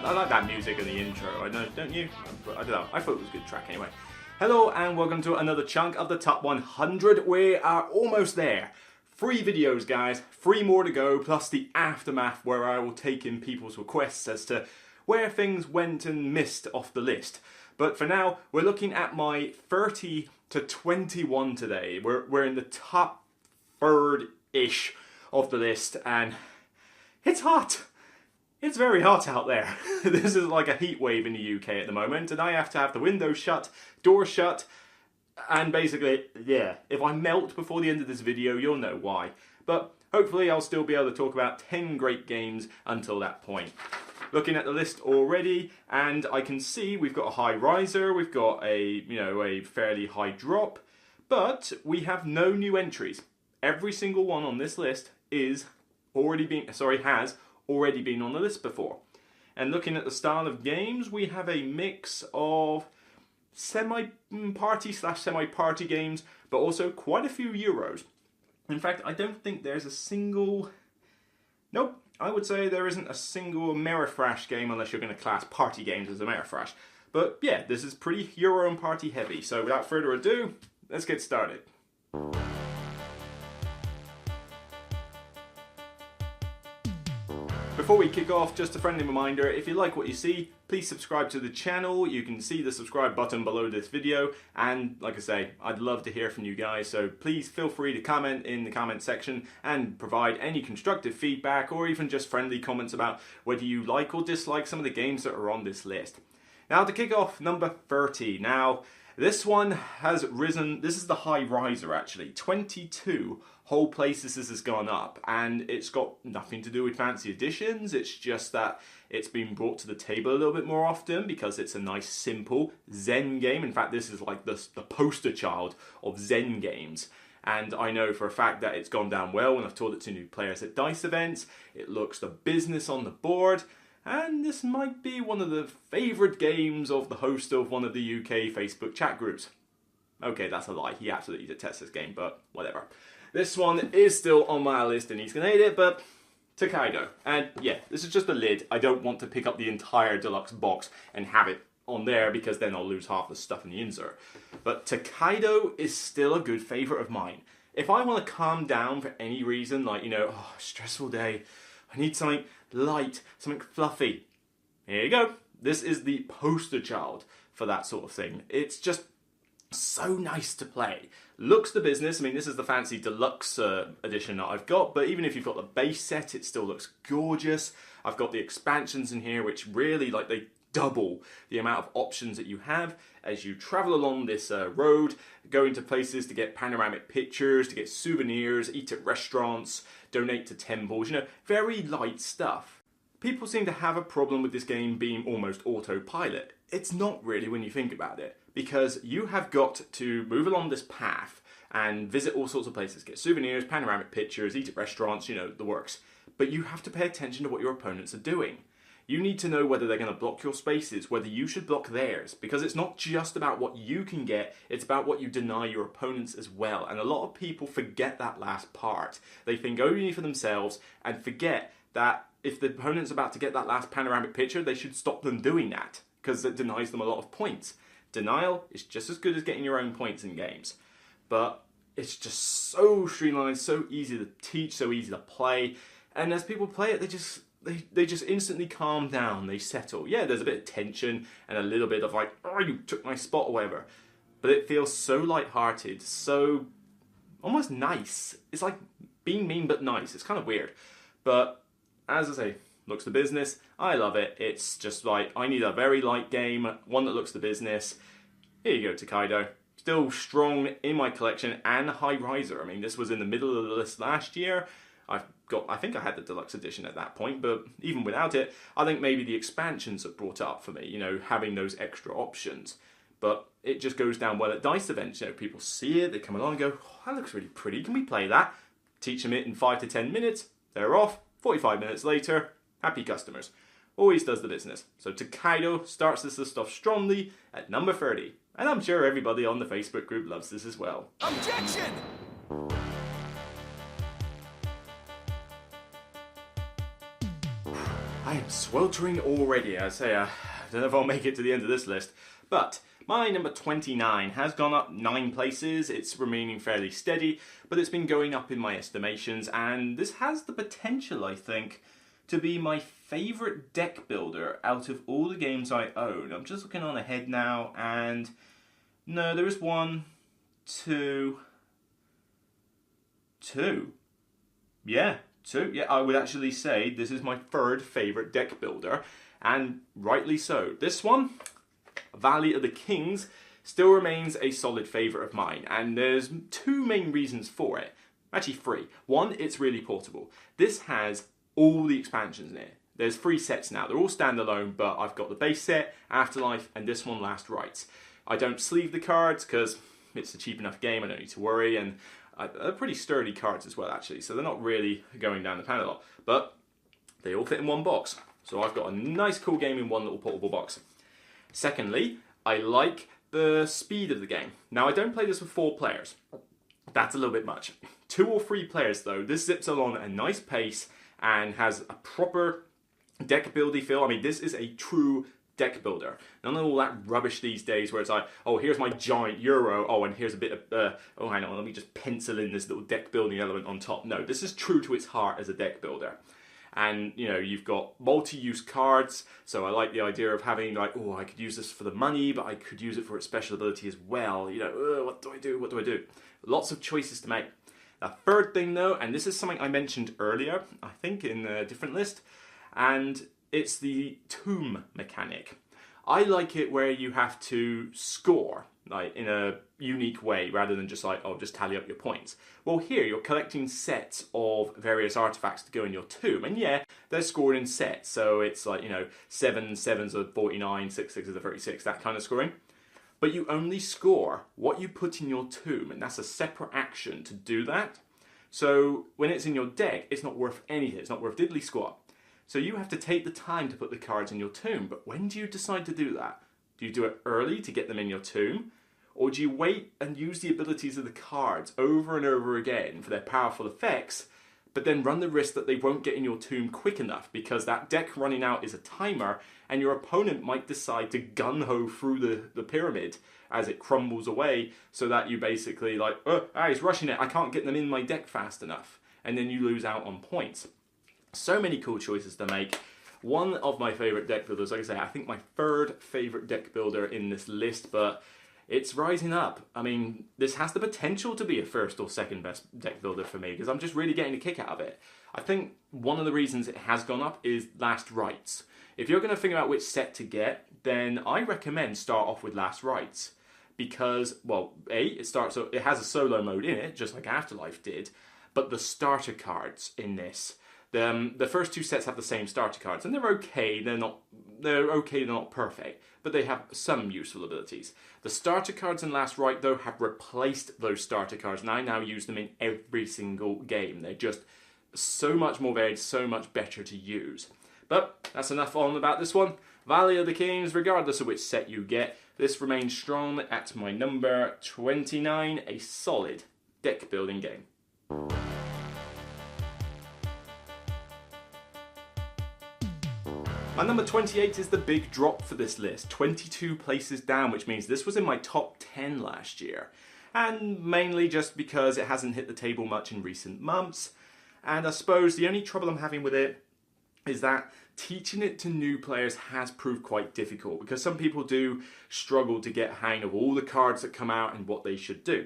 I like that music in the intro. I don't you? I don't know. I thought it was a good track anyway. Hello and welcome to another chunk of the top 100. We are almost there. 3 videos, guys. 3 more to go, plus the aftermath where I will take in people's requests as to where things went and missed off the list. But for now, we're looking at my 30 to 21 today. We're in the top third-ish of the list, and it's hot. It's very hot out there. This is like a heat wave in the UK at the moment, and I have to have the windows shut, doors shut, and basically, yeah, if I melt before the end of this video, you'll know why. But hopefully I'll still be able to talk about 10 great games until that point. Looking at the list already, and I can see we've got a high riser, we've got a fairly high drop, but we have no new entries. Every single one on this list has already been on the list before. And looking at the style of games, we have a mix of semi-party / semi-party games, but also quite a few Euros. In fact, I don't think there's a single... Nope, I would say there isn't a single Amerifrash game unless you're going to class party games as Amerifrash. But yeah, this is pretty Euro and party heavy. So without further ado, let's get started. Before we kick off, just a friendly reminder, if you like what you see, please subscribe to the channel. You can see the subscribe button below this video, and like I say, I'd love to hear from you guys, so please feel free to comment in the comment section and provide any constructive feedback or even just friendly comments about whether you like or dislike some of the games that are on this list. Now to kick off, number 30. Now, this one has risen, this is the high riser actually, 22 whole places this has gone up, and it's got nothing to do with fancy additions. It's just that it's been brought to the table a little bit more often because it's a nice simple Zen game. In fact, this is like the poster child of Zen games, and I know for a fact that it's gone down well when I've taught it to new players at DICE events. It looks the business on the board, and this might be one of the favourite games of the host of one of the UK Facebook chat groups. Okay, that's a lie. He absolutely detests this game, but whatever. This one is still on my list and he's going to hate it, but Tokaido. And yeah, this is just a lid. I don't want to pick up the entire deluxe box and have it on there because then I'll lose half the stuff in the insert. But Tokaido is still a good favourite of mine. If I want to calm down for any reason, like, stressful day, I need something light, something fluffy. Here you go. This is the poster child for that sort of thing. It's just so nice to play. Looks the business. I mean, this is the fancy deluxe edition that I've got, but even if you've got the base set, it still looks gorgeous. I've got the expansions in here, which really, they double the amount of options that you have as you travel along this road, going to places to get panoramic pictures, to get souvenirs, eat at restaurants, donate to temples, very light stuff. People seem to have a problem with this game being almost autopilot. It's not really when you think about it, because you have got to move along this path and visit all sorts of places, get souvenirs, panoramic pictures, eat at restaurants, the works. But you have to pay attention to what your opponents are doing. You need to know whether they're going to block your spaces, whether you should block theirs, because it's not just about what you can get, it's about what you deny your opponents as well. And a lot of people forget that last part. They think only for themselves and forget that if the opponent's about to get that last panoramic picture, they should stop them doing that, because it denies them a lot of points. Denial is just as good as getting your own points in games. But it's just so streamlined, so easy to teach, so easy to play. And as people play it, they just instantly calm down, they settle. Yeah, there's a bit of tension and a little bit of oh, you took my spot or whatever. But it feels so lighthearted, so almost nice. It's like being mean but nice. It's kind of weird. But as I say, looks the business. I love it. It's just I need a very light game, one that looks the business. Here you go, Tokaido. Still strong in my collection and high riser. I mean, this was in the middle of the list last year. I think I had the deluxe edition at that point, but even without it, I think maybe the expansions have brought it up for me, having those extra options. But it just goes down well at DICE events. People see it, they come along and go, oh, that looks really pretty, can we play that? Teach them it in 5 to 10 minutes, they're off. 45 minutes later, happy customers. Always does the business. So Tokaido starts this stuff strongly at number 30. And I'm sure everybody on the Facebook group loves this as well. Objection! I am sweltering already. I say, I don't know if I'll make it to the end of this list, but my number 29 has gone up 9 places. It's remaining fairly steady, but it's been going up in my estimations, and this has the potential, I think, to be my favourite deck builder out of all the games I own. I'm just looking on ahead now, and no, there is one, two. Yeah, two. Yeah, I would actually say this is my third favourite deck builder, and rightly so. This one, Valley of the Kings, still remains a solid favourite of mine, and there's 2 main reasons for it. Actually 3. One, it's really portable. This has all the expansions in it. There's 3 sets now. They're all standalone, but I've got the base set, Afterlife, and this one, Last Rites. I don't sleeve the cards because it's a cheap enough game, I don't need to worry, and they're pretty sturdy cards as well, actually, so they're not really going down the pan a lot. But they all fit in one box, so I've got a nice cool game in one little portable box. Secondly, I like the speed of the game. Now, I don't play this with 4 players. That's a little bit much. 2 or 3 players, though, this zips along at a nice pace and has a proper deck buildy feel. I mean, this is a true deck builder. None of all that rubbish these days where it's like, oh, here's my giant euro, oh, and here's a bit of, oh, hang on, let me just pencil in this little deck building element on top. No, this is true to its heart as a deck builder. And, you know, you've got multi-use cards, so I like the idea of having, like, oh, I could use this for the money, but I could use it for its special ability as well. You know, what do I do? What do I do? Lots of choices to make. The third thing, though, and this is something I mentioned earlier, I think, in a different list, and it's the tomb mechanic. I like it where you have to score, like, in a unique way, rather than just like, oh, just tally up your points. Well, here you're collecting sets of various artifacts to go in your tomb, and yeah, they're scored in sets, so it's like, you know, 7 sevens are 49, 6 sixes are 36, that kind of scoring. But you only score what you put in your tomb, and that's a separate action to do that. So when it's in your deck, it's not worth anything, it's not worth diddly squat. So you have to take the time to put the cards in your tomb, but when do you decide to do that? Do you do it early to get them in your tomb? Or do you wait and use the abilities of the cards over and over again for their powerful effects, but then run the risk that they won't get in your tomb quick enough because that deck running out is a timer and your opponent might decide to gun-ho through the pyramid as it crumbles away so that you basically like, he's rushing it, I can't get them in my deck fast enough. And then you lose out on points. So many cool choices to make. One of my favourite deck builders, like I say, I think my third favourite deck builder in this list, but it's rising up. I mean, this has the potential to be a first or second best deck builder for me because I'm just really getting a kick out of it. I think one of the reasons it has gone up is Last Rites. If you're going to figure out which set to get, then I recommend start off with Last Rites because, well, it has a solo mode in it, just like Afterlife did, but the starter cards in this, the first 2 sets have the same starter cards, and they're okay. They're not perfect, but they have some useful abilities. The starter cards in Last Rite, though, have replaced those starter cards, and I now use them in every single game. They're just so much more varied, so much better to use. But that's enough on about this one. Valley of the Kings, regardless of which set you get, this remains strong at my number 29, a solid deck building game. My number 28 is the big drop for this list, 22 places down, which means this was in my top 10 last year. And mainly just because it hasn't hit the table much in recent months. And I suppose the only trouble I'm having with it is that teaching it to new players has proved quite difficult because some people do struggle to get a hang of all the cards that come out and what they should do.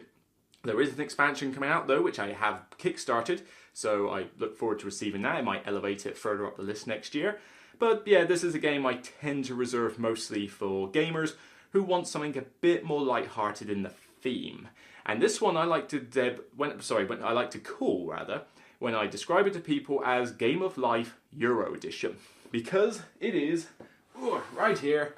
There is an expansion coming out though, which I have kickstarted, so I look forward to receiving that. I might elevate it further up the list next year. But yeah, this is a game I tend to reserve mostly for gamers who want something a bit more light-hearted in the theme. And this one I like to call when I describe it to people as Game of Life Euro Edition. Because it is, right here,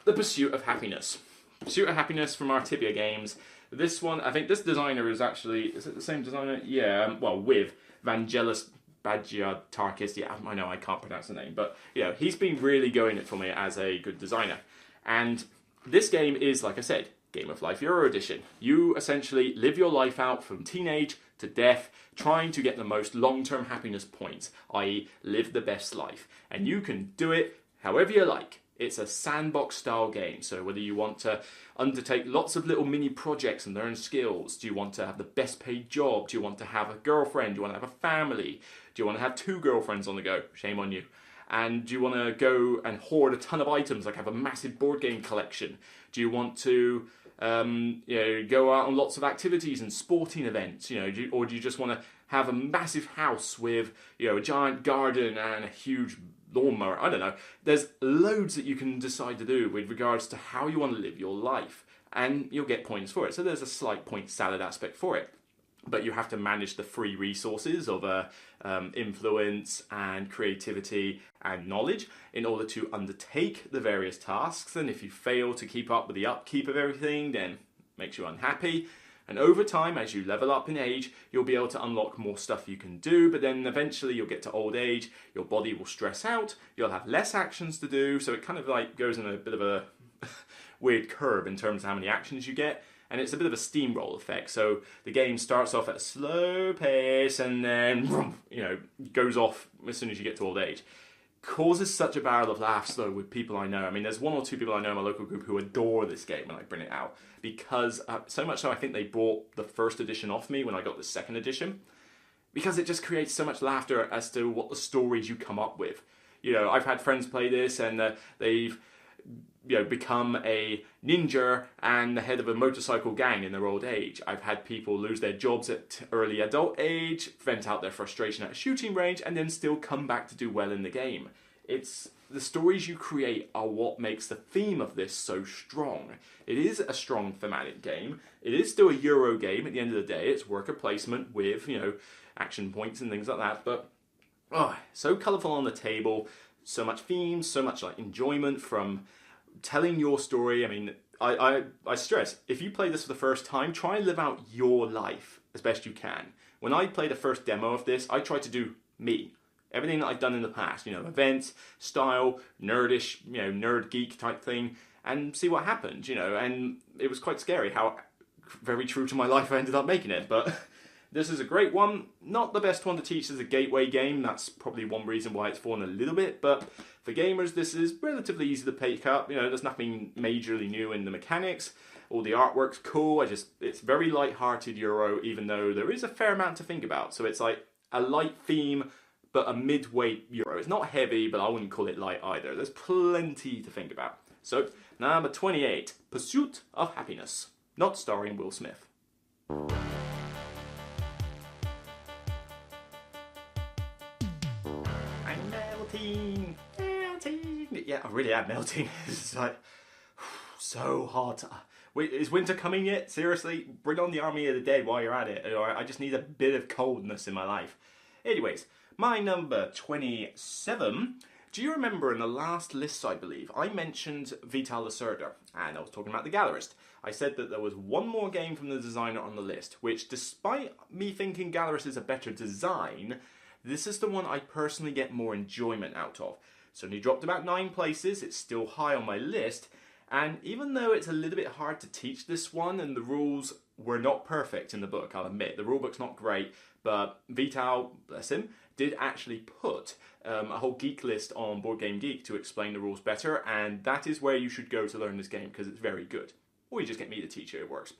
The Pursuit of Happiness. Pursuit of Happiness from Artibia Games. This one, I think this designer is it the same designer? Yeah, with Vangelis Bagiatarkis, yeah, I know I can't pronounce the name, but you know, he's been really going it for me as a good designer. And this game is, like I said, Game of Life Euro Edition. You essentially live your life out from teenage to death, trying to get the most long-term happiness points, i.e. live the best life. And you can do it however you like. It's a sandbox style game, so whether you want to undertake lots of little mini projects and learn skills, do you want to have the best paid job, do you want to have a girlfriend, do you want to have a family, do you want to have 2 girlfriends on the go, shame on you, and do you want to go and hoard a ton of items, like have a massive board game collection, do you want to go out on lots of activities and sporting events, or do you just want to have a massive house with a giant garden and a huge lawnmower? I don't know. There's loads that you can decide to do with regards to how you want to live your life, and you'll get points for it. So there's a slight point salad aspect for it, but you have to manage the free resources of influence and creativity and knowledge in order to undertake the various tasks. And if you fail to keep up with the upkeep of everything, then it makes you unhappy. And over time, as you level up in age, you'll be able to unlock more stuff you can do, but then eventually you'll get to old age, your body will stress out, you'll have less actions to do, so it kind of like goes in a bit of a weird curve in terms of how many actions you get, and it's a bit of a steamroll effect. So the game starts off at a slow pace and then, goes off as soon as you get to old age. Causes such a barrel of laughs though with people I know. I mean, there's 1 or 2 people I know in my local group who adore this game when I bring it out, because so much so I think they bought the first edition off me when I got the second edition, because it just creates so much laughter as to what the stories you come up with. I've had friends play this and they've become a ninja and the head of a motorcycle gang in their old age. I've had people lose their jobs at early adult age, vent out their frustration at a shooting range, and then still come back to do well in the game. It's the stories you create are what makes the theme of this so strong. It is a strong thematic game. It is still a Euro game at the end of the day. It's worker placement with, action points and things like that, but so colourful on the table, so much themes, so much like enjoyment from telling your story. I mean, I stress, if you play this for the first time, try and live out your life as best you can. When I played the first demo of this, I tried to do me. Everything that I've done in the past, events, style, nerdish, nerd geek type thing, and see what happened, and it was quite scary how very true to my life I ended up making it, but this is a great one. Not the best one to teach as a gateway game. That's probably one reason why it's fallen a little bit, but for gamers, this is relatively easy to pick up. There's nothing majorly new in the mechanics. All the artwork's cool. It's very light-hearted Euro, even though there is a fair amount to think about. So it's like a light theme, but a mid-weight Euro. It's not heavy, but I wouldn't call it light either. There's plenty to think about. So, number 28, Pursuit of Happiness. Not starring Will Smith. I'm melting. Yeah, I really am melting. It's like so hot. Wait, is winter coming yet? Seriously? Bring on the Army of the Dead while you're at it. I just need a bit of coldness in my life. Anyways, my number 27. Do you remember in the last list, I believe, I mentioned Vital Lacerda, and I was talking about The Gallerist. I said that there was one more game from the designer on the list, which despite me thinking Gallerist is a better design, this is the one I personally get more enjoyment out of. It's only dropped about 9 places, it's still high on my list, and even though it's a little bit hard to teach this one, and the rules were not perfect in the book, I'll admit, the rulebook's not great, but Vital, bless him, did actually put a whole geek list on Board Game Geek to explain the rules better, and that is where you should go to learn this game, because it's very good. Or you just get me to teach you, it works.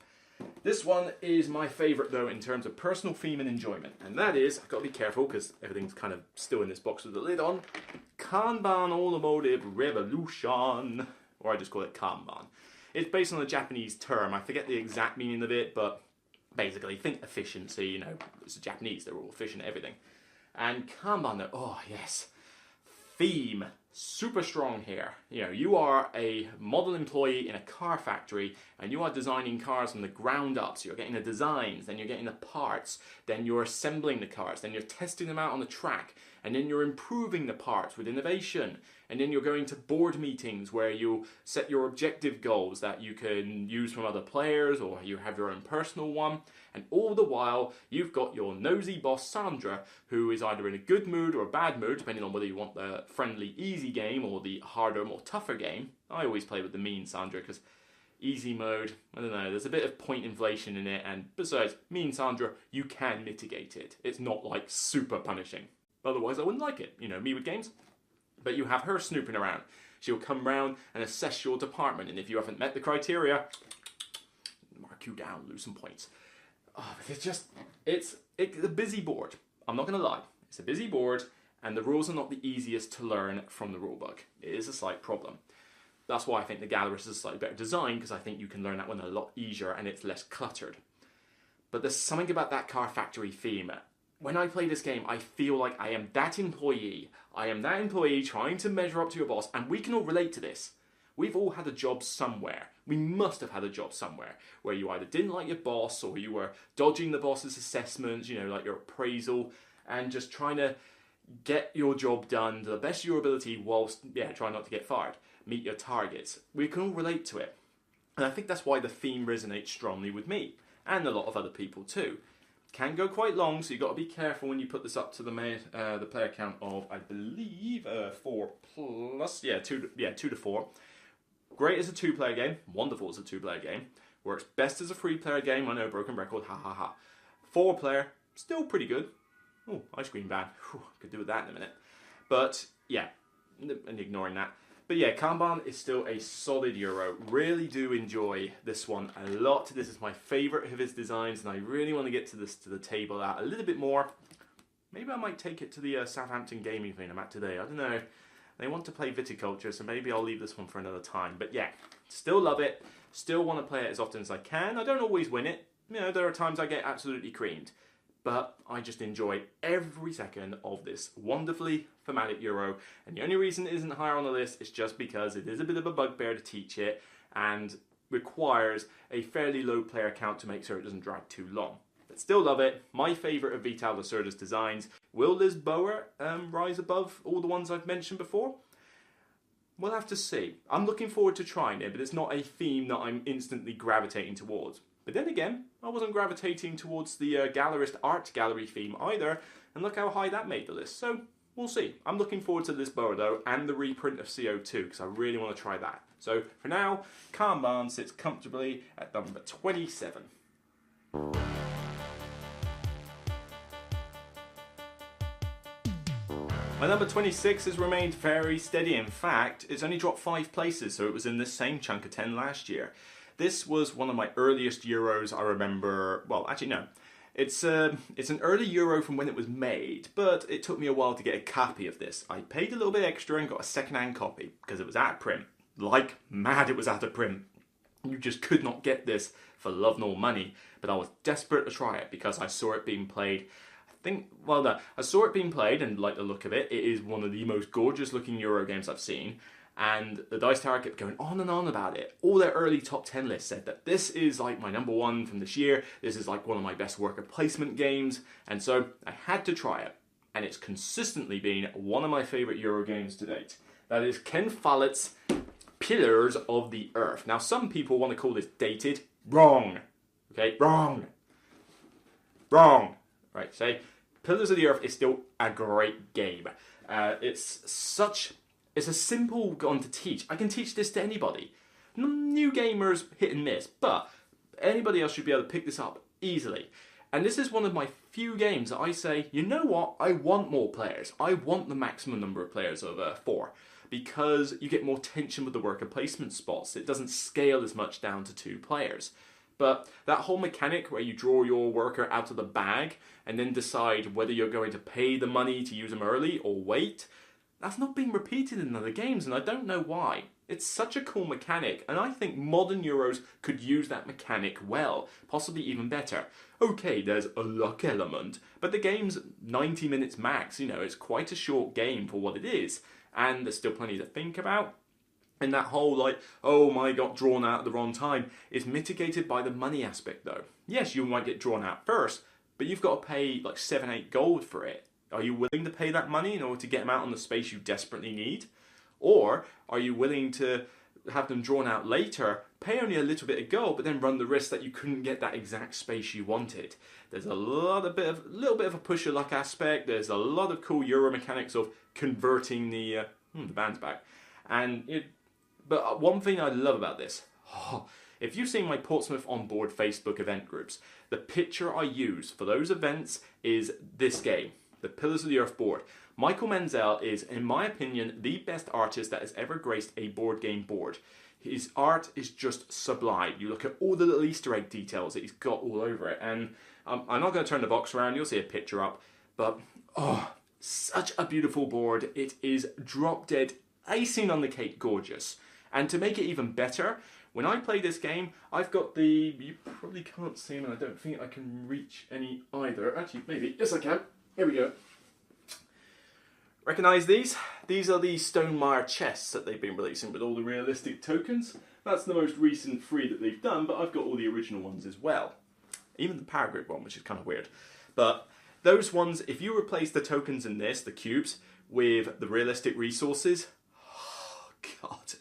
This one is my favourite though in terms of personal theme and enjoyment, and that is, I've got to be careful because everything's kind of still in this box with the lid on, Kanban Automotive Revolution, or I just call it Kanban. It's based on a Japanese term, I forget the exact meaning of it, but basically think efficiency, it's Japanese, they're all efficient at everything. And Carman, oh yes, theme, super strong here. You are a model employee in a car factory and you are designing cars from the ground up. So you're getting the designs, then you're getting the parts, then you're assembling the cars, then you're testing them out on the track, and then you're improving the parts with innovation. And then you're going to board meetings where you set your objective goals that you can use from other players, or you have your own personal one. And all the while, you've got your nosy boss, Sandra, who is either in a good mood or a bad mood, depending on whether you want the friendly, easy game or the harder, more tougher game. I always play with the mean Sandra because easy mode, I don't know, there's a bit of point inflation in it, and besides, me and Sandra, you can mitigate it. It's not like super punishing. Otherwise I wouldn't like it, you know, me with games. But you have her snooping around. She'll come round and assess your department, and if you haven't met the criteria, mark you down, lose some points. Oh, it's a busy board. I'm not going to lie. It's a busy board, and the rules are not the easiest to learn from the rulebook. It is a slight problem. That's why I think the Gallerist is a slightly better design, because I think you can learn that one a lot easier and it's less cluttered. But there's something about that Car Factory theme. When I play this game, I feel like I am that employee. I am that employee trying to measure up to your boss, and we can all relate to this. We've all had a job somewhere. We must have had a job somewhere where you either didn't like your boss, or you were dodging the boss's assessments, you know, like your appraisal, and just trying to get your job done to the best of your ability whilst, trying not to get fired. Meet your targets. We can all relate to it. And I think that's why the theme resonates strongly with me, and a lot of other people too. Can go quite long, so you've got to be careful when you put this up to the player count of, I believe, 4 plus, 2 to 4. Great as a 2-player game, wonderful as a 2-player game. Works best as a 3-player game, I know, broken record, ha ha ha. 4-player, still pretty good. Oh, ice cream van, whew, could do with that in a minute. But, yeah, and ignoring that. But yeah, Carman is still a solid Euro. Really do enjoy this one a lot. This is my favourite of his designs, and I really want to get to the table out a little bit more. Maybe I might take it to the Southampton gaming thing I'm at today. I don't know. They want to play Viticulture, so maybe I'll leave this one for another time. But yeah, still love it. Still want to play it as often as I can. I don't always win it. You know, there are times I get absolutely creamed. But I just enjoy every second of this wonderfully thematic Euro. And the only reason it isn't higher on the list is just because it is a bit of a bugbear to teach it and requires a fairly low player count to make sure it doesn't drag too long. But still love it. My favourite of Vital Lacerda's designs. Will Lisboa rise above all the ones I've mentioned before? We'll have to see. I'm looking forward to trying it, but it's not a theme that I'm instantly gravitating towards. But then again, I wasn't gravitating towards the Gallerist Art Gallery theme either, and look how high that made the list, so we'll see. I'm looking forward to Lisboa though, and the reprint of CO2, because I really want to try that. So for now, Carman sits comfortably at number 27. My number 26 has remained very steady. In fact, it's only dropped 5 places, so it was in this same chunk of 10 last year. This was one of my earliest Euros I remember. Well, actually no. It's an early Euro from when it was made, but it took me a while to get a copy of this. I paid a little bit extra and got a second-hand copy because it was out of print. Like mad it was out of print. You just could not get this for love nor money, but I was desperate to try it because I saw it being played. I saw it being played and liked the look of it. It is one of the most gorgeous looking Euro games I've seen. And the Dice Tower kept going on and on about it. All their early top 10 lists said that this is like my number 1 from this year. This is like one of my best worker placement games. And so I had to try it. And it's consistently been one of my favourite Euro games to date. That is Ken Follett's Pillars of the Earth. Now some people want to call this dated. Wrong. Okay, wrong. Wrong. Right, say Pillars of the Earth is still a great game. It's a simple one to teach. I can teach this to anybody. New gamers, hit and miss, but anybody else should be able to pick this up easily. And this is one of my few games that I say, you know what, I want more players. I want the maximum number of players of 4, because you get more tension with the worker placement spots. It doesn't scale as much down to 2 players. But that whole mechanic where you draw your worker out of the bag and then decide whether you're going to pay the money to use them early or wait, that's not being repeated in other games, and I don't know why. It's such a cool mechanic, and I think modern Euros could use that mechanic well, possibly even better. Okay, there's a luck element, but the game's 90 minutes max, you know, it's quite a short game for what it is, and there's still plenty to think about. And that whole, like, oh my god, drawn out at the wrong time is mitigated by the money aspect, though. Yes, you might get drawn out first, but you've got to pay like 7-8 gold for it. Are you willing to pay that money in order to get them out on the space you desperately need? Or are you willing to have them drawn out later, pay only a little bit of gold, but then run the risk that you couldn't get that exact space you wanted? There's a little bit of a push your luck aspect. There's a lot of cool Euro mechanics of converting the band's back. But one thing I love about this, If you've seen my Portsmouth on Board Facebook event groups, the picture I use for those events is this game, the Pillars of the Earth board. Michael Menzel is, in my opinion, the best artist that has ever graced a board game board. His art is just sublime. You look at all the little Easter egg details that he's got all over it, and I'm not going to turn the box around, you'll see a picture up, but oh, such a beautiful board. It is drop dead, icing on the cake gorgeous. And to make it even better, when I play this game, I've got the, you probably can't see them, and I don't think I can reach any either. Actually, maybe, yes I can. Here we go. Recognise these? These are the Stonemaier chests that they've been releasing with all the realistic tokens. That's the most recent 3 that they've done, but I've got all the original ones as well. Even the Power Grid one, which is kind of weird. But those ones, if you replace the tokens in this, the cubes, with the realistic resources, oh god,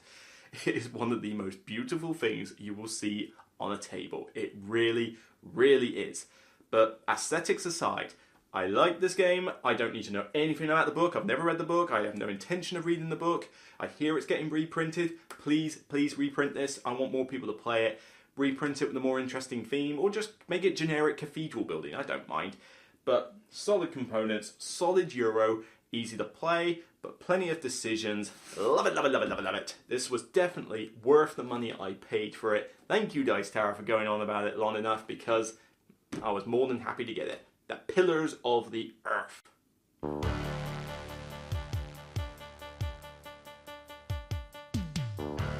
it is one of the most beautiful things you will see on a table. It really, really is. But aesthetics aside, I like this game. I don't need to know anything about the book. I've never read the book. I have no intention of reading the book. I hear it's getting reprinted. Please, please reprint this. I want more people to play it. Reprint it with a more interesting theme, or just make it generic cathedral building. I don't mind. But solid components, solid Euro, easy to play, but plenty of decisions. Love it, love it, love it, love it, love it. This was definitely worth the money I paid for it. Thank you, Dice Tower, for going on about it long enough, because I was more than happy to get it. The Pillars of the Earth.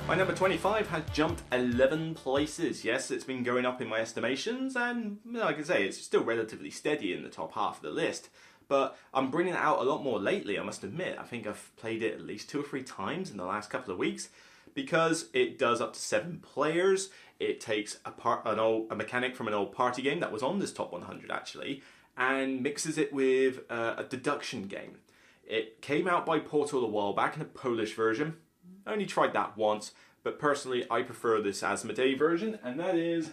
My number 25 has jumped 11 places. Yes, it's been going up in my estimations, and like I say, it's still relatively steady in the top half of the list. But I'm bringing it out a lot more lately, I must admit. I think I've played it at least 2 or 3 times in the last couple of weeks, because it does up to 7 players. It takes a mechanic from an old party game that was on this top 100 actually, and mixes it with a deduction game. It came out by Portal a while back in a Polish version. I only tried that once, but personally I prefer this Asmodee version, and that is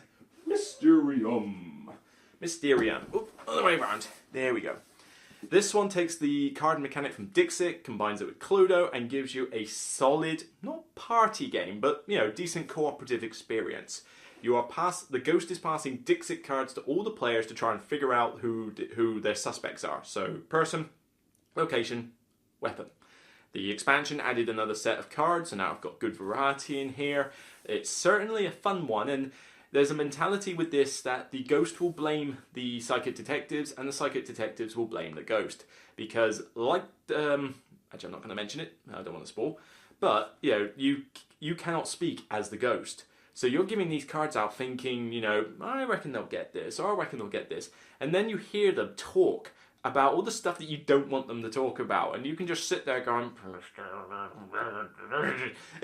Mysterium. Mysterium. Oop, other way around. There we go. This one takes the card mechanic from Dixit, combines it with Cluedo, and gives you a solid, not party game, but, you know, decent cooperative experience. The ghost is passing Dixit cards to all the players to try and figure out who their suspects are. So, person, location, weapon. The expansion added another set of cards, and now I've got good variety in here. It's certainly a fun one, and there's a mentality with this that the ghost will blame the psychic detectives, and the psychic detectives will blame the ghost. Because, like, actually I'm not going to mention it, I don't want to spoil, but, you know, you cannot speak as the ghost. So you're giving these cards out thinking, you know, I reckon they'll get this, or I reckon they'll get this. And then you hear them talk about all the stuff that you don't want them to talk about. And you can just sit there going,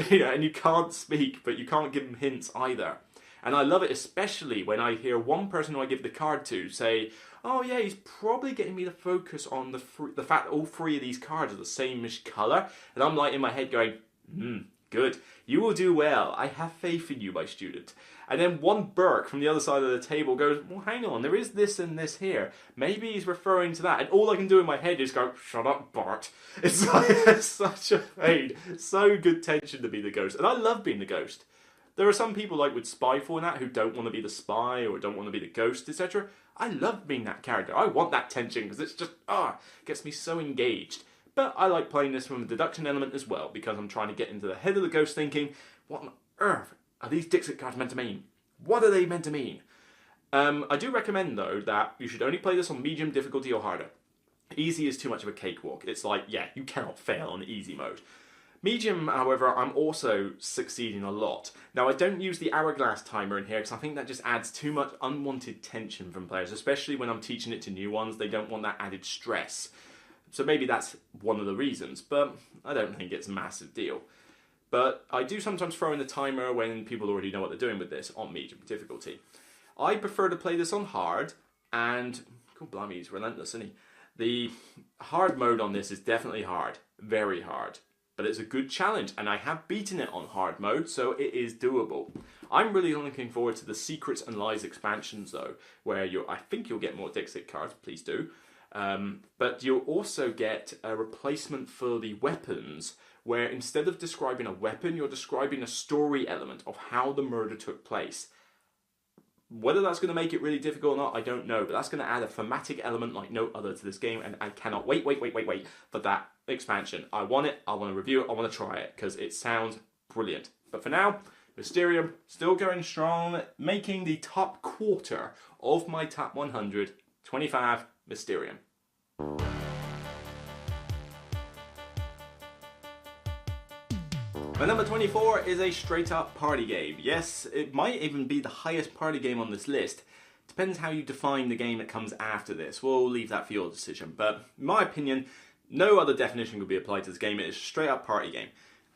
you know, and you can't speak, but you can't give them hints either. And I love it especially when I hear one person who I give the card to say, oh yeah, he's probably getting me to focus on the fact that all 3 of these cards are the same-ish colour. And I'm like in my head going, good. You will do well. I have faith in you, my student. And then one Burke from the other side of the table goes, well, hang on, there is this and this here. Maybe he's referring to that. And all I can do in my head is go, shut up, Bart. It's like, it's such a pain. So good tension to be the ghost. And I love being the ghost. There are some people, like with Spyfall and that, who don't want to be the spy or don't want to be the ghost, etc. I love being that character. I want that tension because it's just, gets me so engaged. But I like playing this from a deduction element as well, because I'm trying to get into the head of the ghost thinking, what on earth are these Dixit cards meant to mean? What are they meant to mean? I do recommend, though, that you should only play this on medium difficulty or harder. Easy is too much of a cakewalk. It's like, yeah, you cannot fail on easy mode. Medium, however, I'm also succeeding a lot. Now, I don't use the hourglass timer in here because I think that just adds too much unwanted tension from players, especially when I'm teaching it to new ones. They don't want that added stress. So maybe that's one of the reasons, but I don't think it's a massive deal. But I do sometimes throw in the timer when people already know what they're doing with this on medium difficulty. I prefer to play this on hard, and God blimey, he's relentless, isn't he? The hard mode on this is definitely hard, very hard. But it's a good challenge, and I have beaten it on hard mode, so it is doable. I'm really looking forward to the Secrets and Lies expansions, though, where I think you'll get more Dixit cards, please do. But you'll also get a replacement for the weapons, where instead of describing a weapon, you're describing a story element of how the murder took place. Whether that's going to make it really difficult or not, I don't know, but that's going to add a thematic element like no other to this game, and I cannot wait for that expansion. I want it, I want to review it, I want to try it, because it sounds brilliant. But for now, Mysterium still going strong, making the top quarter of my top 100, 25 Mysterium. My number 24 is a straight up party game. Yes, it might even be the highest party game on this list. Depends how you define the game that comes after this. We'll leave that for your decision. But in my opinion, no other definition could be applied to this game. It is a straight up party game.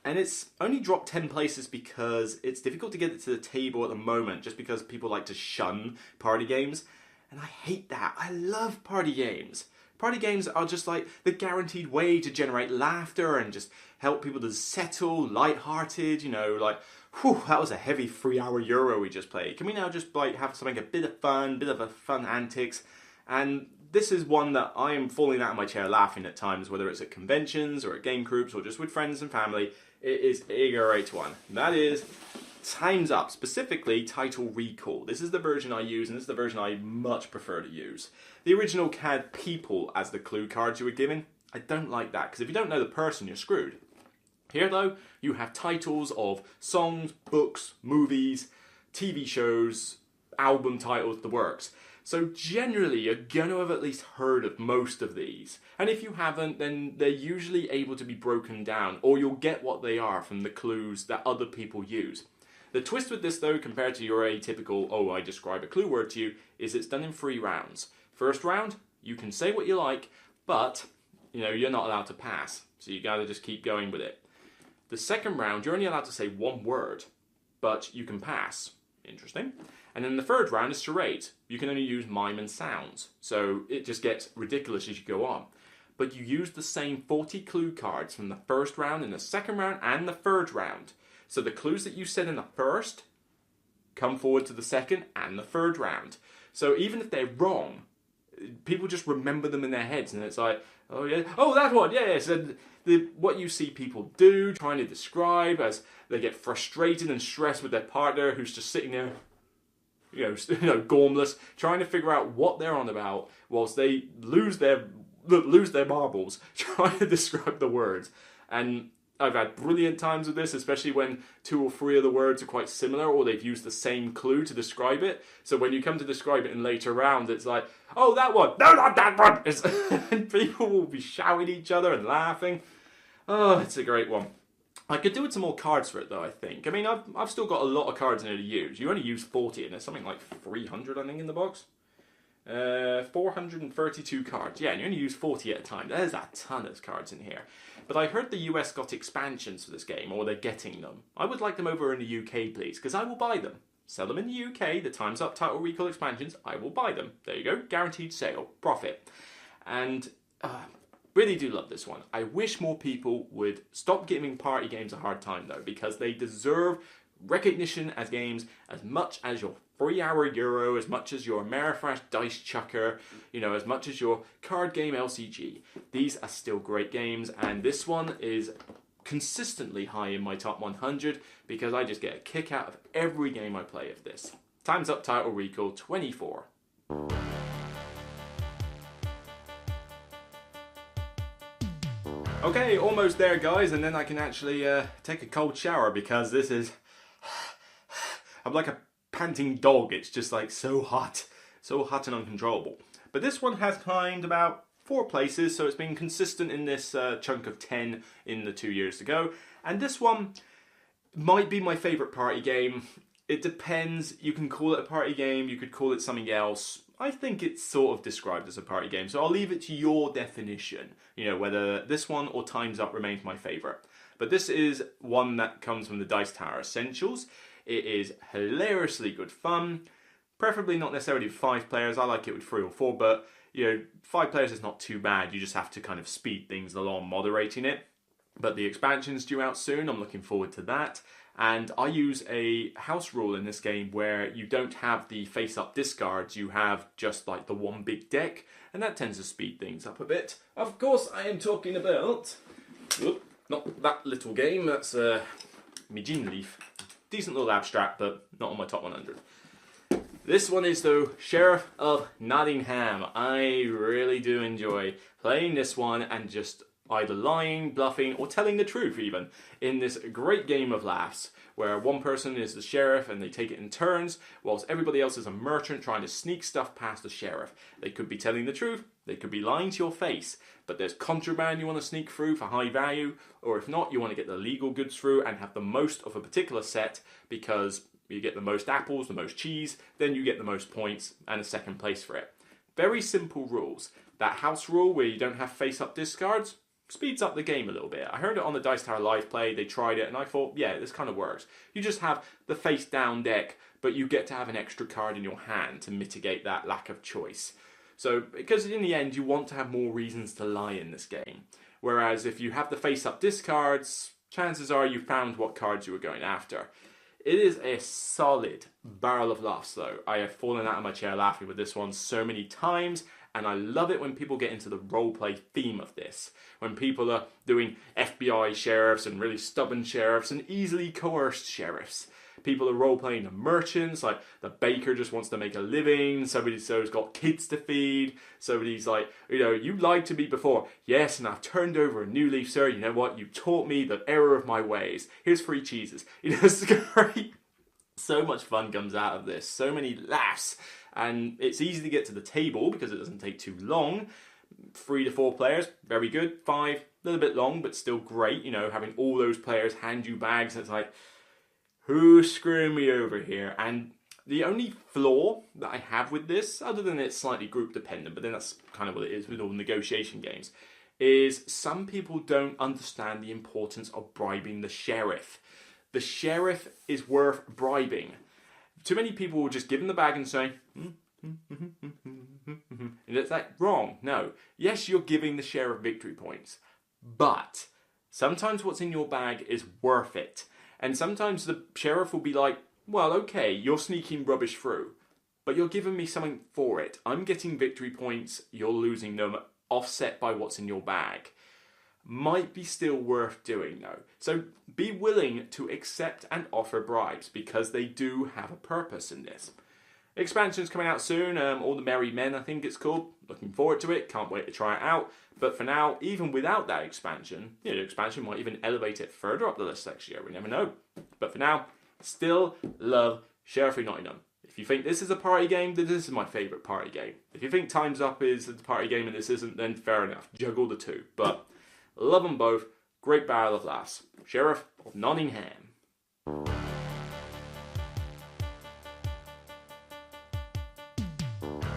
And it's only dropped 10 places because it's difficult to get it to the table at the moment, just because people like to shun party games. And I hate that. I love party games. Party games are just like the guaranteed way to generate laughter and just help people to settle, light-hearted, you know, like, whew, that was a heavy 3-hour Euro we just played. Can we now just like have something a bit of a fun antics? And this is one that I am falling out of my chair laughing at times, whether it's at conventions or at game groups or just with friends and family. It is a great one. That is Time's Up, specifically Title Recall. This is the version I use, and this is the version I much prefer to use. The original had people as the clue cards you were given. I don't like that, because if you don't know the person, you're screwed. Here, though, you have titles of songs, books, movies, TV shows, album titles, the works. So generally, you're going to have at least heard of most of these. And if you haven't, then they're usually able to be broken down, or you'll get what they are from the clues that other people use. The twist with this, though, compared to your atypical, oh, I describe a clue word to you, is it's done in 3 rounds. First round, you can say what you like, but, you know, you're not allowed to pass. So you gotta just keep going with it. The second round, you're only allowed to say 1 word, but you can pass. Interesting. And then the third round is charade. You can only use mime and sounds. So it just gets ridiculous as you go on. But you use the same 40 clue cards from the first round and the second round and the third round. So the clues that you said in the first come forward to the second and the third round. So even if they're wrong, people just remember them in their heads, and it's like, oh yeah, oh that one, yeah. So what you see people do, trying to describe as they get frustrated and stressed with their partner who's just sitting there, gormless, trying to figure out what they're on about, whilst they lose their marbles trying to describe the words. And I've had brilliant times with this, especially when 2 or 3 of the words are quite similar, or they've used the same clue to describe it. So when you come to describe it in later round, it's like, oh, that one, no, not that one. And people will be shouting at each other and laughing. Oh, it's a great one. I could do with some more cards for it, though, I think. I mean, I've still got a lot of cards in here to use. You only use 40, and there's something like 300, I think, in the box. 432 cards. Yeah, and you only use 40 at a time. There's a ton of cards in here. But I heard the US got expansions for this game, or they're getting them. I would like them over in the UK, please, because I will buy them. Sell them in the UK, the Time's Up Title Recall expansions, I will buy them. There you go, guaranteed sale, profit. And really do love this one. I wish more people would stop giving party games a hard time, though, because they deserve recognition as games as much as your 3-hour Euro, as much as your Amerifresh Dice Chucker, as much as your card game LCG. These are still great games, and this one is consistently high in my top 100 because I just get a kick out of every game I play of this. Time's Up Title Recall 24. Okay, almost there, guys, and then I can actually take a cold shower because this is... I'm like a panting dog. It's just like so hot and uncontrollable. But this one has climbed about 4 places, so it's been consistent in this chunk of 10 in the 2 years to go. And this one might be my favourite party game. It depends. You can call it a party game, you could call it something else. I think it's sort of described as a party game, so I'll leave it to your definition, whether this one or Time's Up remains my favourite. But this is one that comes from the Dice Tower Essentials. It is hilariously good fun, preferably not necessarily with 5 players. I like it with 3 or 4, but 5 players is not too bad. You just have to kind of speed things along, moderating it. But the expansion's due out soon. I'm looking forward to that. And I use a house rule in this game where you don't have the face-up discards, you have just like the one big deck, and that tends to speed things up a bit. Of course, I am talking about... not that little game, that's Mijin Leaf. Decent little abstract, but not on my top 100. This one is, though, Sheriff of Nottingham. I really do enjoy playing this one and just either lying, bluffing, or telling the truth even, in this great game of laughs, where one person is the sheriff and they take it in turns, whilst everybody else is a merchant trying to sneak stuff past the sheriff. They could be telling the truth, they could be lying to your face, but there's contraband you want to sneak through for high value, or if not, you want to get the legal goods through and have the most of a particular set, because you get the most apples, the most cheese, then you get the most points and a second place for it. Very simple rules. That house rule where you don't have face-up discards speeds up the game a little bit. I heard it on the Dice Tower live play, they tried it, and I thought, yeah, this kind of works. You just have the face-down deck, but you get to have an extra card in your hand to mitigate that lack of choice. So, because in the end, you want to have more reasons to lie in this game. Whereas if you have the face-up discards, chances are you found what cards you were going after. It is a solid barrel of laughs, though. I have fallen out of my chair laughing with this one so many times, and I love it when people get into the roleplay theme of this. When people are doing FBI sheriffs and really stubborn sheriffs and easily coerced sheriffs. People are role-playing the merchants, like the baker just wants to make a living, somebody's got kids to feed, somebody's like, you lied to me before. Yes, and I've turned over a new leaf, sir. You know what? You taught me the error of my ways. Here's free cheeses. It's great. So much fun comes out of this. So many laughs. And it's easy to get to the table because it doesn't take too long. 3 to 4 players, very good. 5, a little bit long, but still great. Having all those players hand you bags, and it's like, who's screwing me over here? And the only flaw that I have with this, other than it's slightly group dependent, but then that's kind of what it is with all negotiation games, is some people don't understand the importance of bribing the sheriff. The sheriff is worth bribing. Too many people will just give him the bag and say, and it's like, wrong. No. Yes, you're giving the sheriff victory points, but sometimes what's in your bag is worth it. And sometimes the sheriff will be like, well, okay, you're sneaking rubbish through, but you're giving me something for it. I'm getting victory points, you're losing them, offset by what's in your bag. Might be still worth doing though. So be willing to accept and offer bribes because they do have a purpose in this. Expansion's coming out soon, All the Merry Men I think it's called. Looking forward to it, can't wait to try it out. But for now, even without that expansion, the expansion might even elevate it further up the list next year, we never know. But for now, still love Sheriff of Nottingham. If you think this is a party game, then this is my favourite party game. If you think Time's Up is the party game and this isn't, then fair enough, juggle the two. But love them both, great barrel of laughs. Sheriff of Nottingham.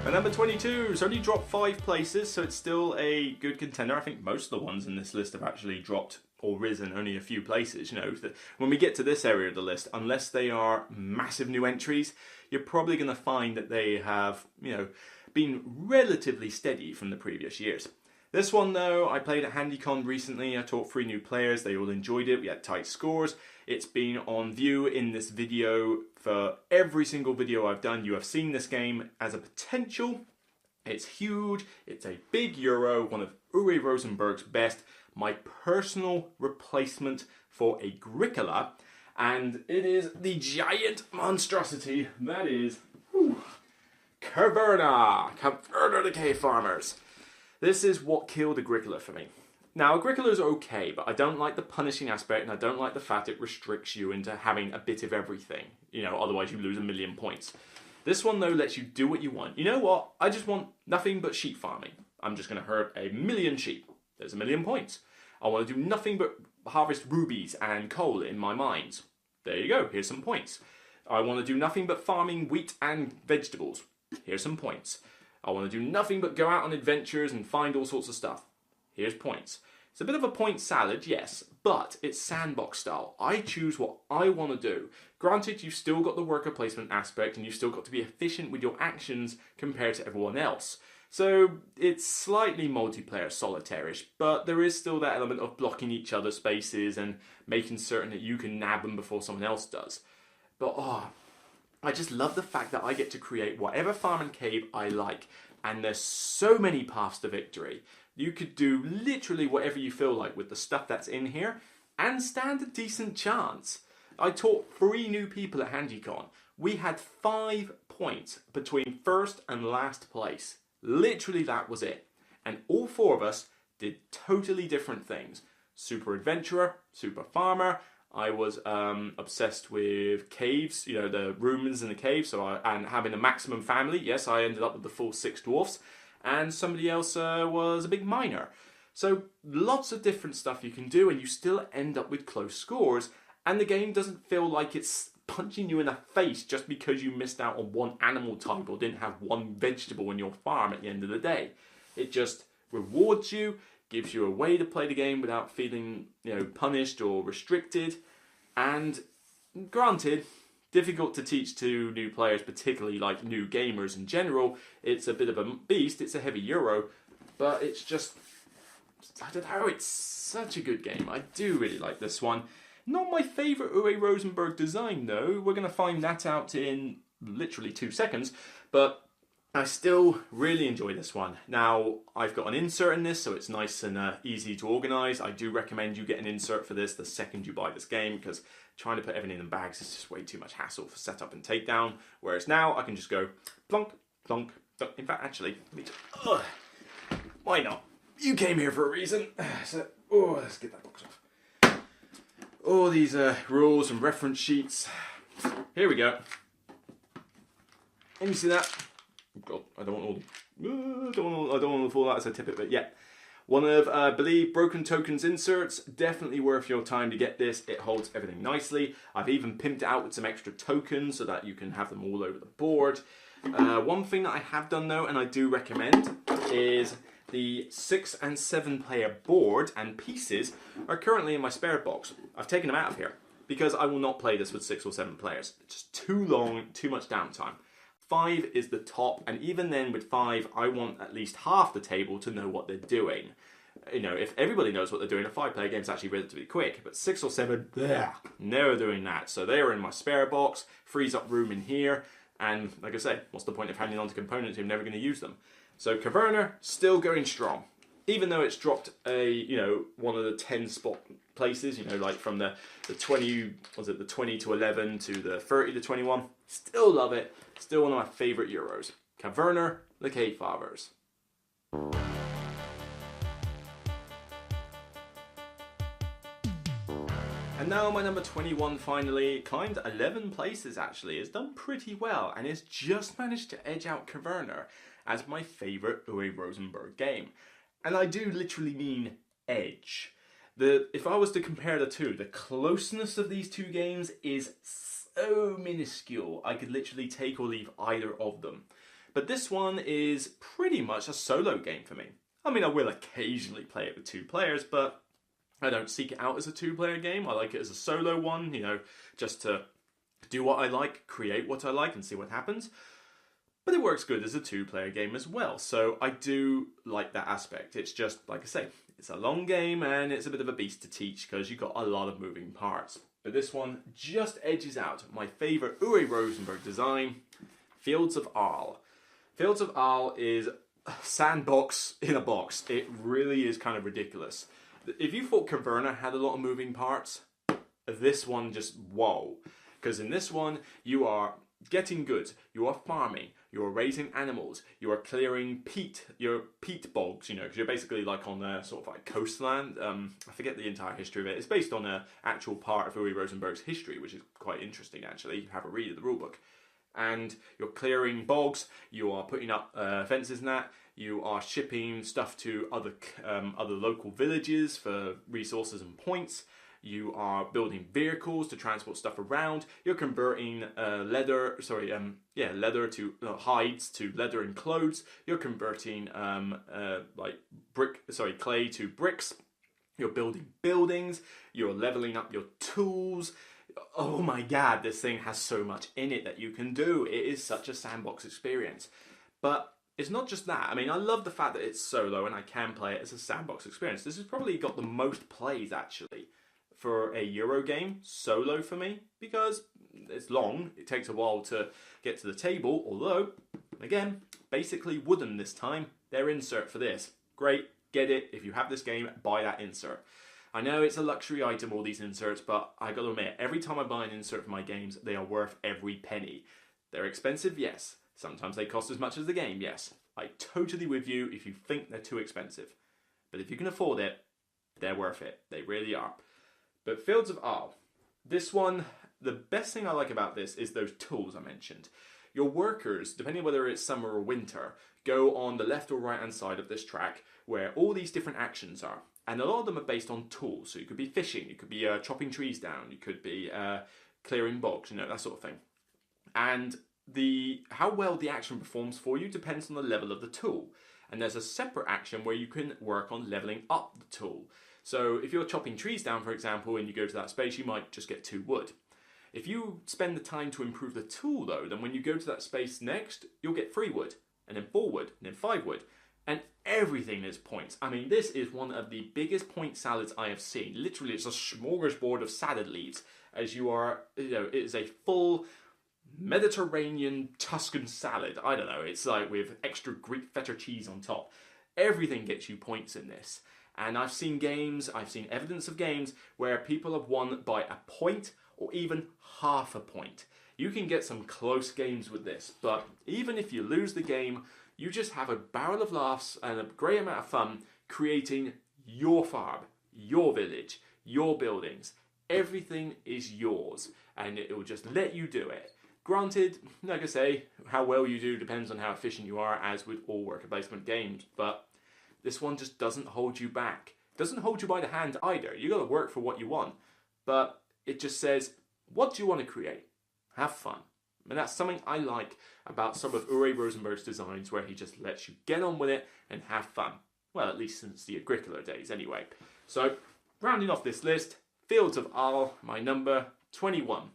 And number 22, it's only dropped 5 places, so it's still a good contender. I think most of the ones in this list have actually dropped or risen only a few places. When we get to this area of the list, unless they are massive new entries, you're probably going to find that they have, been relatively steady from the previous years. This one though, I played at HandyCon recently, I taught 3 new players, they all enjoyed it, we had tight scores. It's been on view in this video for every single video I've done. You have seen this game as a potential. It's huge, it's a big Euro, one of Uwe Rosenberg's best, my personal replacement for Agricola, and it is the giant monstrosity that is Caverna the Cave Farmers. This is what killed Agricola for me. Now, Agricola's okay, but I don't like the punishing aspect, and I don't like the fact it restricts you into having a bit of everything. Otherwise you lose 1,000,000 points. This one, though, lets you do what you want. You know what? I just want nothing but sheep farming. I'm just going to herd 1,000,000 sheep. There's 1,000,000 points. I want to do nothing but harvest rubies and coal in my mines. There you go. Here's some points. I want to do nothing but farming wheat and vegetables. Here's some points. I want to do nothing but go out on adventures and find all sorts of stuff. Here's points. It's a bit of a point salad, yes, but it's sandbox style. I choose what I want to do. Granted, you've still got the worker placement aspect and you've still got to be efficient with your actions compared to everyone else. So it's slightly multiplayer solitaire-ish, but there is still that element of blocking each other's spaces and making certain that you can nab them before someone else does. But I just love the fact that I get to create whatever farm and cave I like, and there's so many paths to victory. You could do literally whatever you feel like with the stuff that's in here, and stand a decent chance. I taught 3 new people at HandyCon. We had 5 points between first and last place. Literally that was it. And all 4 of us did totally different things. Super adventurer, super farmer. I was obsessed with caves, you know, the rooms in the cave, and having a maximum family. Yes, I ended up with the full 6 dwarfs. And somebody else was a big miner. So lots of different stuff you can do, and you still end up with close scores. And the game doesn't feel like it's punching you in the face just because you missed out on one animal type or didn't have one vegetable in your farm at the end of the day. It just rewards you, gives you a way to play the game without feeling, you know, punished or restricted. And granted, difficult to teach to new players, particularly like new gamers in general. It's a bit of a beast, it's a heavy euro, but it's just, I don't know, it's such a good game. I do really like this one. Not my favourite Uwe Rosenberg design though. We're going to find that out in literally 2 seconds. But I still really enjoy this one. Now, I've got an insert in this, so it's nice and easy to organise. I do recommend you get an insert for this the second you buy this game, because trying to put everything in bags is just way too much hassle for setup and takedown. Whereas now, I can just go plonk, plonk. In fact, actually, let me just, why not? You came here for a reason. So, let's get that box off. All these rules and reference sheets. Here we go. And you see that? Oh God, I don't want all. I don't want to fall out as I tip it, but yeah. One of, I believe, Broken Token's inserts. Definitely worth your time to get this. It holds everything nicely. I've even pimped it out with some extra tokens so that you can have them all over the board. One thing that I have done though, and I do recommend, is the 6 and 7 player board and pieces are currently in my spare box. I've taken them out of here because I will not play this with 6 or 7 players. It's just too long, too much downtime. 5 is the top, and even then with 5, I want at least half the table to know what they're doing. You know, if everybody knows what they're doing, a 5-player game is actually relatively quick, but 6 or 7, never doing that. So they are in my spare box, frees up room in here, and like I say, what's the point of handing on to components if you're never going to use them? So Caverna, still going strong. Even though it's dropped one of the 10 spot places, you know, like from the 20, was it the 20 to 11 to the 30 to 21, still love it. Still one of my favourite Euros. Caverna, the Cave Fathers. And now my number 21 finally climbed 11 places actually. It's done pretty well and it's just managed to edge out Caverna as my favourite Uwe Rosenberg game. And I do literally mean edge. If I was to compare the two, the closeness of these two games is so minuscule. I could literally take or leave either of them. But this one is pretty much a solo game for me. I mean, I will occasionally play it with 2 players, but I don't seek it out as a 2-player game. I like it as a solo one, you know, just to do what I like, create what I like, and see what happens. But it works good as a 2-player game as well, so I do like that aspect. It's just, like I say, it's a long game and it's a bit of a beast to teach because you've got a lot of moving parts. But this one just edges out my favourite Uwe Rosenberg design, Fields of Arle. Fields of Arle is a sandbox in a box. It really is kind of ridiculous. If you thought Caverna had a lot of moving parts, this one just whoa. Because in this one, you are getting goods, you are farming, you are raising animals, you are clearing peat bogs, you know, because you're basically like on a sort of like coastland. I forget the entire history of it. It's based on an actual part of Uwe Rosenberg's history, which is quite interesting actually. You have a read of the rulebook. And you're clearing bogs, you are putting up fences and that, you are shipping stuff to other local villages for resources and points. You are building vehicles to transport stuff around. You're converting leather to hides to leather and clothes. You're converting clay to bricks. You're building buildings. You're leveling up your tools. Oh my God, this thing has so much in it that you can do. It is such a sandbox experience. But it's not just that. I mean, I love the fact that it's solo and I can play it as a sandbox experience. This has probably got the most plays, actually, for a Euro game, solo for me, because it's long. It takes a while to get to the table, although, again, basically wooden this time. Their insert for this. Great, get it. If you have this game, buy that insert. I know it's a luxury item, all these inserts, but I gotta admit, every time I buy an insert for my games, they are worth every penny. They're expensive, yes. Sometimes they cost as much as the game, yes. I totally with you if you think they're too expensive. But if you can afford it, they're worth it. They really are. But Fields of Arle. This one, the best thing I like about this is those tools I mentioned. Your workers, depending whether it's summer or winter, go on the left or right hand side of this track where all these different actions are. And a lot of them are based on tools. So you could be fishing, you could be chopping trees down, you could be clearing bogs, that sort of thing. And how well the action performs for you depends on the level of the tool. And there's a separate action where you can work on leveling up the tool. So if you're chopping trees down, for example, and you go to that space, you might just get 2 wood. If you spend the time to improve the tool, though, then when you go to that space next, you'll get 3 wood, and then 4 wood, and then 5 wood. And everything is points. I mean, this is one of the biggest point salads I have seen. Literally, it's a smorgasbord of salad leaves, as you are, it is a full Mediterranean Tuscan salad. I don't know, it's like with extra Greek feta cheese on top. Everything gets you points in this. And I've seen evidence of games where people have won by a point or even half a point. You can get some close games with this, but even if you lose the game, you just have a barrel of laughs and a great amount of fun creating your farm, your village, your buildings. Everything is yours, and it will just let you do it. Granted, like I say, how well you do depends on how efficient you are, as with all worker placement games, but this one just doesn't hold you back. It doesn't hold you by the hand either. You got to work for what you want, but it just says, what do you want to create? Have fun. And that's something I like about some of Uwe Rosenberg's designs, where he just lets you get on with it and have fun. Well, at least since the Agricola days anyway. So, rounding off this list, Fields of Arle, my number 21.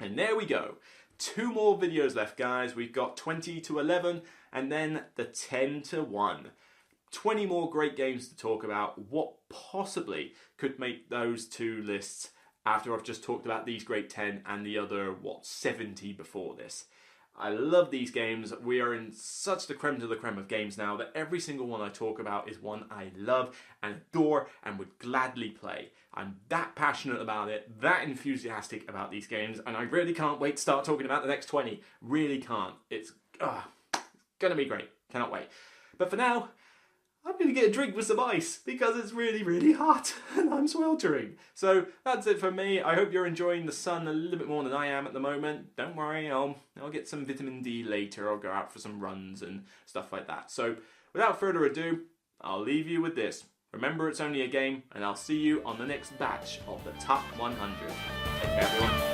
And there we go. 2 more videos left, guys. We've got 20 to 11 and then the 10 to 1. 20 more great games to talk about. What possibly could make those 2 lists after I've just talked about these great 10 and the other, 70 before this. I love these games. We are in such the creme de la creme of games now that every single one I talk about is one I love and adore and would gladly play. I'm that passionate about it, that enthusiastic about these games, and I really can't wait to start talking about the next 20. Really can't. It's gonna be great. Cannot wait. But for now, I'm going to get a drink with some ice because it's really, really hot and I'm sweltering. So that's it for me. I hope you're enjoying the sun a little bit more than I am at the moment. Don't worry, I'll get some vitamin D later. I'll go out for some runs and stuff like that. So without further ado, I'll leave you with this. Remember, it's only a game, and I'll see you on the next batch of the Top 100. Take care, everyone.